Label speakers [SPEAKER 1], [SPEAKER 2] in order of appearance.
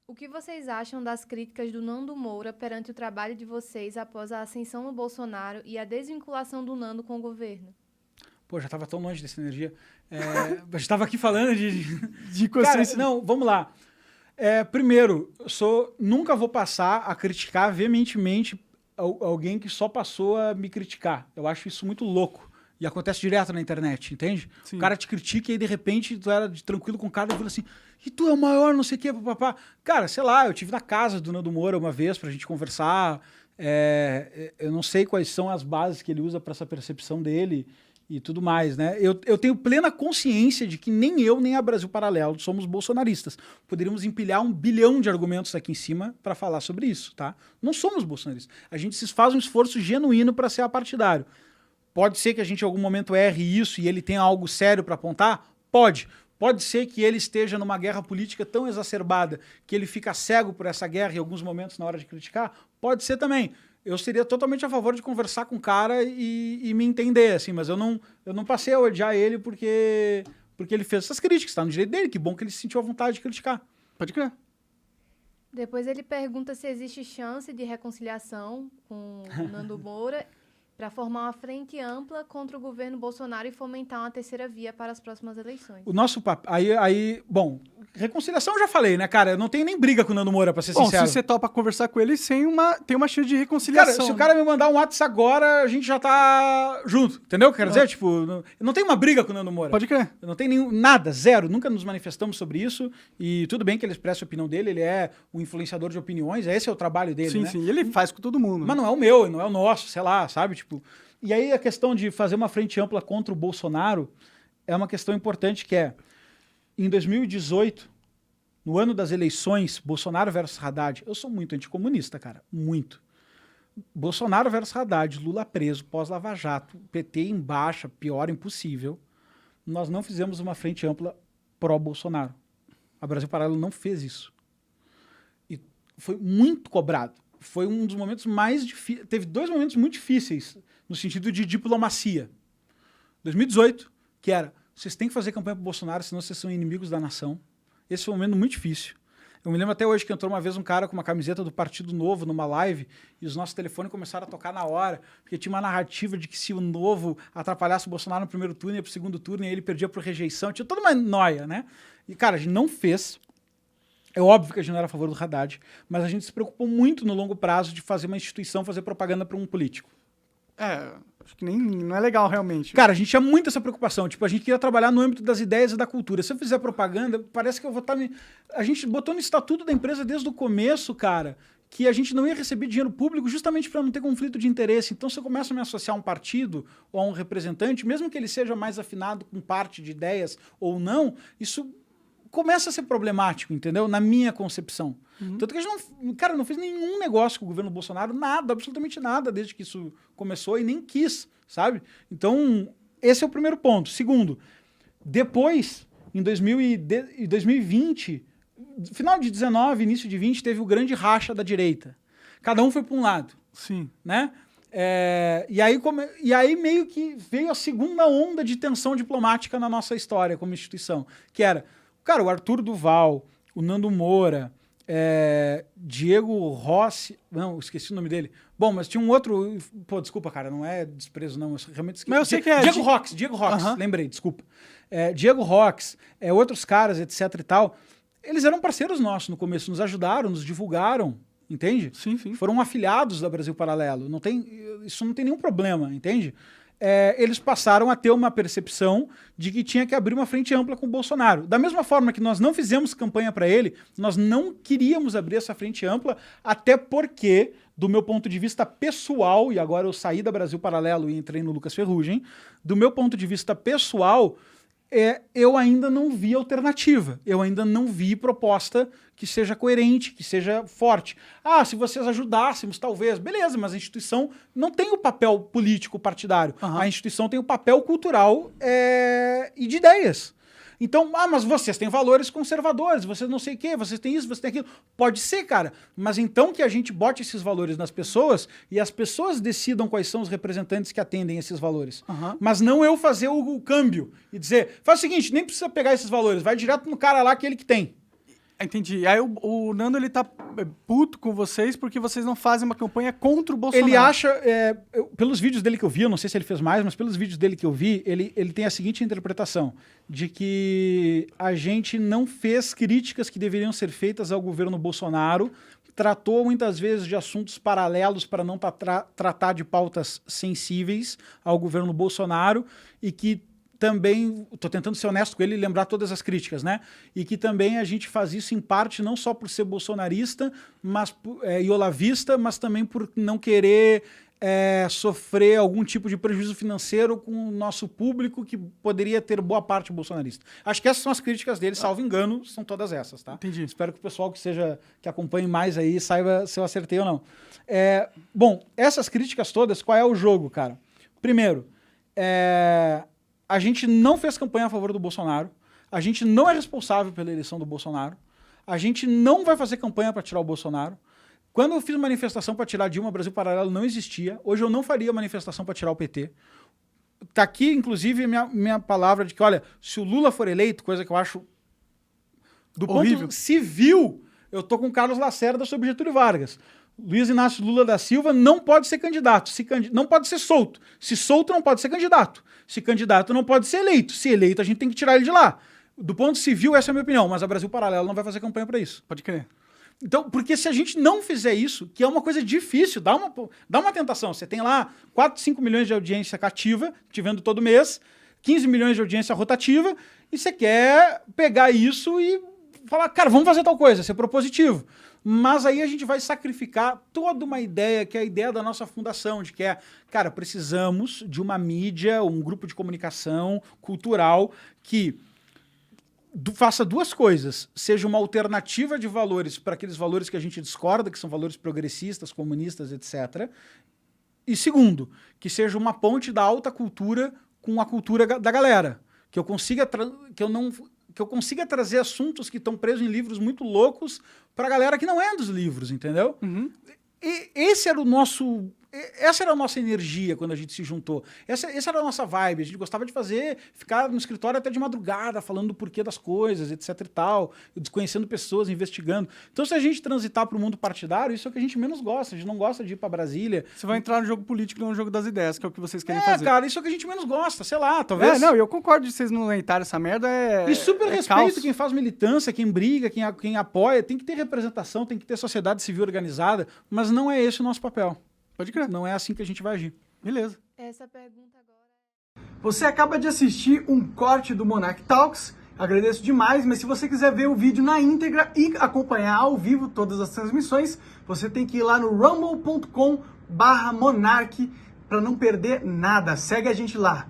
[SPEAKER 1] O que vocês acham das críticas do Nando Moura perante o trabalho de vocês após a ascensão do Bolsonaro e a desvinculação do Nando com o governo?
[SPEAKER 2] Pô, já estava tão longe dessa energia. A gente estava aqui falando
[SPEAKER 3] De
[SPEAKER 2] Cara,
[SPEAKER 3] consciência.
[SPEAKER 2] não, vamos lá. Primeiro, nunca vou passar a criticar veementemente alguém que só passou a me criticar. Eu acho isso muito louco. E acontece direto na internet, entende?
[SPEAKER 3] Sim.
[SPEAKER 2] O cara te critica e aí, de repente, tu era tranquilo com o cara e fala assim, e tu é o maior, não sei o quê, papapá. Cara, sei lá, eu tive na casa do Nando Moura uma vez pra gente conversar. Eu não sei quais são as bases que ele usa para essa percepção dele e tudo mais, né? Eu tenho plena consciência de que nem eu, nem a Brasil Paralelo somos bolsonaristas. Poderíamos empilhar 1 bilhão de argumentos aqui em cima para falar sobre isso, tá? Não somos bolsonaristas. A gente faz um esforço genuíno para ser apartidário. Pode ser que a gente em algum momento erre isso e ele tenha algo sério para apontar? Pode. Pode ser que ele esteja numa guerra política tão exacerbada que ele fica cego por essa guerra em alguns momentos na hora de criticar? Pode ser também. Eu seria totalmente a favor de conversar com o cara e me entender, assim, mas eu não passei a odiar ele porque ele fez essas críticas, tá no direito dele, que bom que ele se sentiu à vontade de criticar.
[SPEAKER 3] Pode crer.
[SPEAKER 1] Depois ele pergunta se existe chance de reconciliação com o Nando Moura para formar uma frente ampla contra o governo Bolsonaro e fomentar uma terceira via para as próximas eleições.
[SPEAKER 2] O nosso papo... Bom, reconciliação eu já falei, né, cara? Eu não tenho nem briga com o Nando Moura, pra ser
[SPEAKER 3] Bom,
[SPEAKER 2] sincero.
[SPEAKER 3] se você topa conversar com ele, tem uma chance de reconciliação.
[SPEAKER 2] Cara, se o cara me mandar um WhatsApp agora, a gente já tá junto, entendeu? Quero dizer, tipo, eu não tenho uma briga com o Nando Moura.
[SPEAKER 3] Pode crer.
[SPEAKER 2] Eu não tenho nada, zero. Nunca nos manifestamos sobre isso. E tudo bem que ele expressa a opinião dele, ele é um influenciador de opiniões, esse é o trabalho dele,
[SPEAKER 3] Sim,
[SPEAKER 2] né?
[SPEAKER 3] sim. Ele faz com todo mundo.
[SPEAKER 2] Mas não é o meu, não é o nosso, sei lá, sabe? Tipo... E aí a questão de fazer uma frente ampla contra o Bolsonaro é uma questão importante que é, em 2018, no ano das eleições, Bolsonaro versus Haddad, eu sou muito anticomunista, cara, muito. Bolsonaro versus Haddad, Lula preso, pós-Lava Jato, PT em baixa, pior, impossível. Nós não fizemos uma frente ampla pró-Bolsonaro. A Brasil Paralelo não fez isso. E foi muito cobrado. Foi um dos momentos mais difíceis. Teve 2 momentos muito difíceis no sentido de diplomacia. 2018, que era, vocês têm que fazer campanha pro Bolsonaro, senão vocês são inimigos da nação. Esse foi um momento muito difícil. Eu me lembro até hoje que entrou uma vez um cara com uma camiseta do Partido Novo numa live e os nossos telefones começaram a tocar na hora, porque tinha uma narrativa de que se o Novo atrapalhasse o Bolsonaro no primeiro turno, ia pro segundo turno e ele perdia por rejeição. Tinha toda uma noia, né? E, cara, a gente não fez. É óbvio que a gente não era a favor do Haddad, mas a gente se preocupou muito no longo prazo de fazer uma instituição fazer propaganda para um político.
[SPEAKER 3] Acho que não é legal realmente.
[SPEAKER 2] Cara, a gente tinha muito essa preocupação. Tipo, a gente queria trabalhar no âmbito das ideias e da cultura. Se eu fizer propaganda, parece que eu vou estar... A gente botou no estatuto da empresa desde o começo, cara, que a gente não ia receber dinheiro público justamente para não ter conflito de interesse. Então, se eu começo a me associar a um partido ou a um representante, mesmo que ele seja mais afinado com parte de ideias ou não, isso começa a ser problemático, entendeu? Na minha concepção. Tanto que a gente não fez nenhum negócio com o governo Bolsonaro, nada, absolutamente nada, desde que isso começou e nem quis, sabe? Então, esse é o primeiro ponto. Segundo, depois, em 2020, final de 19, início de 20, teve o grande racha da direita. Cada um foi para um lado.
[SPEAKER 3] Sim.
[SPEAKER 2] Né? E aí meio que veio a segunda onda de tensão diplomática na nossa história como instituição, que era, cara, o Arthur Duval, o Nando Moura, Diego Rossi, não, esqueci o nome dele. Bom, mas tinha um outro, pô, desculpa, cara, não é desprezo não, eu realmente esqueci.
[SPEAKER 3] Mas eu sei que é
[SPEAKER 2] Diego Rox, lembrei, desculpa. Diego Rox, outros caras, etc e tal, eles eram parceiros nossos no começo, nos ajudaram, nos divulgaram, entende?
[SPEAKER 3] Sim, sim.
[SPEAKER 2] Foram afiliados da Brasil Paralelo, isso não tem nenhum problema, entende? Eles passaram a ter uma percepção de que tinha que abrir uma frente ampla com o Bolsonaro. Da mesma forma que nós não fizemos campanha para ele, nós não queríamos abrir essa frente ampla, até porque, do meu ponto de vista pessoal, e agora eu saí da Brasil Paralelo e entrei no Lucas Ferrugem, do meu ponto de vista pessoal, eu ainda não vi alternativa, eu ainda não vi proposta que seja coerente, que seja forte. Ah, se vocês ajudássemos, talvez, beleza, mas a instituição não tem o papel político partidário, a instituição tem o papel cultural e de ideias. Então, mas vocês têm valores conservadores, vocês não sei o quê, vocês têm isso, vocês têm aquilo. Pode ser, cara, mas então que a gente bote esses valores nas pessoas e as pessoas decidam quais são os representantes que atendem esses valores. Mas não eu fazer o câmbio e dizer, faz o seguinte, nem precisa pegar esses valores, vai direto no cara lá, aquele que tem.
[SPEAKER 3] Entendi. Aí o Nando, ele tá puto com vocês porque vocês não fazem uma campanha contra o Bolsonaro.
[SPEAKER 2] Ele acha, pelos vídeos dele que eu vi, eu não sei se ele fez mais, mas pelos vídeos dele que eu vi, ele tem a seguinte interpretação, de que a gente não fez críticas que deveriam ser feitas ao governo Bolsonaro, tratou muitas vezes de assuntos paralelos para não tratar de pautas sensíveis ao governo Bolsonaro e que também, estou tentando ser honesto com ele e lembrar todas as críticas, né? E que também a gente faz isso em parte não só por ser bolsonarista e olavista, mas também por não querer sofrer algum tipo de prejuízo financeiro com o nosso público que poderia ter boa parte bolsonarista. Acho que essas são as críticas dele, salvo engano, são todas essas, tá?
[SPEAKER 3] Entendi.
[SPEAKER 2] Espero que o pessoal que acompanhe mais aí saiba se eu acertei ou não. Bom, essas críticas todas, qual é o jogo, cara? Primeiro, a gente não fez campanha a favor do Bolsonaro, a gente não é responsável pela eleição do Bolsonaro, a gente não vai fazer campanha para tirar o Bolsonaro. Quando eu fiz manifestação para tirar Dilma, Brasil Paralelo não existia. Hoje eu não faria manifestação para tirar o PT. Tá aqui, inclusive, minha palavra de que, olha, se o Lula for eleito, coisa que eu acho do
[SPEAKER 3] horrível.
[SPEAKER 2] Ponto civil, eu tô com Carlos Lacerda sobre Getúlio Vargas. Luiz Inácio Lula da Silva não pode ser candidato, não pode ser solto. Se solto, não pode ser candidato. Se candidato, não pode ser eleito. Se eleito, a gente tem que tirar ele de lá. Do ponto civil, essa é a minha opinião, mas a Brasil Paralelo não vai fazer campanha para isso.
[SPEAKER 3] Pode crer.
[SPEAKER 2] Então, porque se a gente não fizer isso, que é uma coisa difícil, dá uma tentação. Você tem lá 4, 5 milhões de audiência cativa, te vendo todo mês, 15 milhões de audiência rotativa, e você quer pegar isso e falar, cara, vamos fazer tal coisa, ser propositivo. Mas aí a gente vai sacrificar toda uma ideia, que é a ideia da nossa fundação, de que cara, precisamos de uma mídia, um grupo de comunicação cultural que faça duas coisas, seja uma alternativa de valores para aqueles valores que a gente discorda, que são valores progressistas, comunistas, etc. E segundo, que seja uma ponte da alta cultura com a cultura da galera, que eu consiga trazer assuntos que estão presos em livros muito loucos para a galera que não é dos livros, entendeu?
[SPEAKER 3] Uhum.
[SPEAKER 2] E essa era a nossa energia quando a gente se juntou. Essa era a nossa vibe. A gente gostava de ficar no escritório até de madrugada, falando do porquê das coisas, etc e tal, desconhecendo pessoas, investigando. Então, se a gente transitar para o mundo partidário, isso é o que a gente menos gosta. A gente não gosta de ir para Brasília.
[SPEAKER 3] Você vai entrar no jogo político, não no jogo das ideias, que é o que vocês querem fazer.
[SPEAKER 2] Cara, isso é o que a gente menos gosta. Sei lá, talvez...
[SPEAKER 3] Não, eu concordo de vocês não leitarem essa merda,
[SPEAKER 2] E super respeito
[SPEAKER 3] caos.
[SPEAKER 2] quem faz militância, quem briga, quem apoia. Tem que ter representação, tem que ter sociedade civil organizada, mas não é esse o nosso papel.
[SPEAKER 3] Pode crer.
[SPEAKER 2] Não é assim que a gente vai agir.
[SPEAKER 3] Beleza.
[SPEAKER 1] Essa pergunta agora...
[SPEAKER 3] Você acaba de assistir um corte do Monarch Talks. Agradeço demais, mas se você quiser ver o vídeo na íntegra e acompanhar ao vivo todas as transmissões, você tem que ir lá no rumble.com/monarch para não perder nada. Segue a gente lá.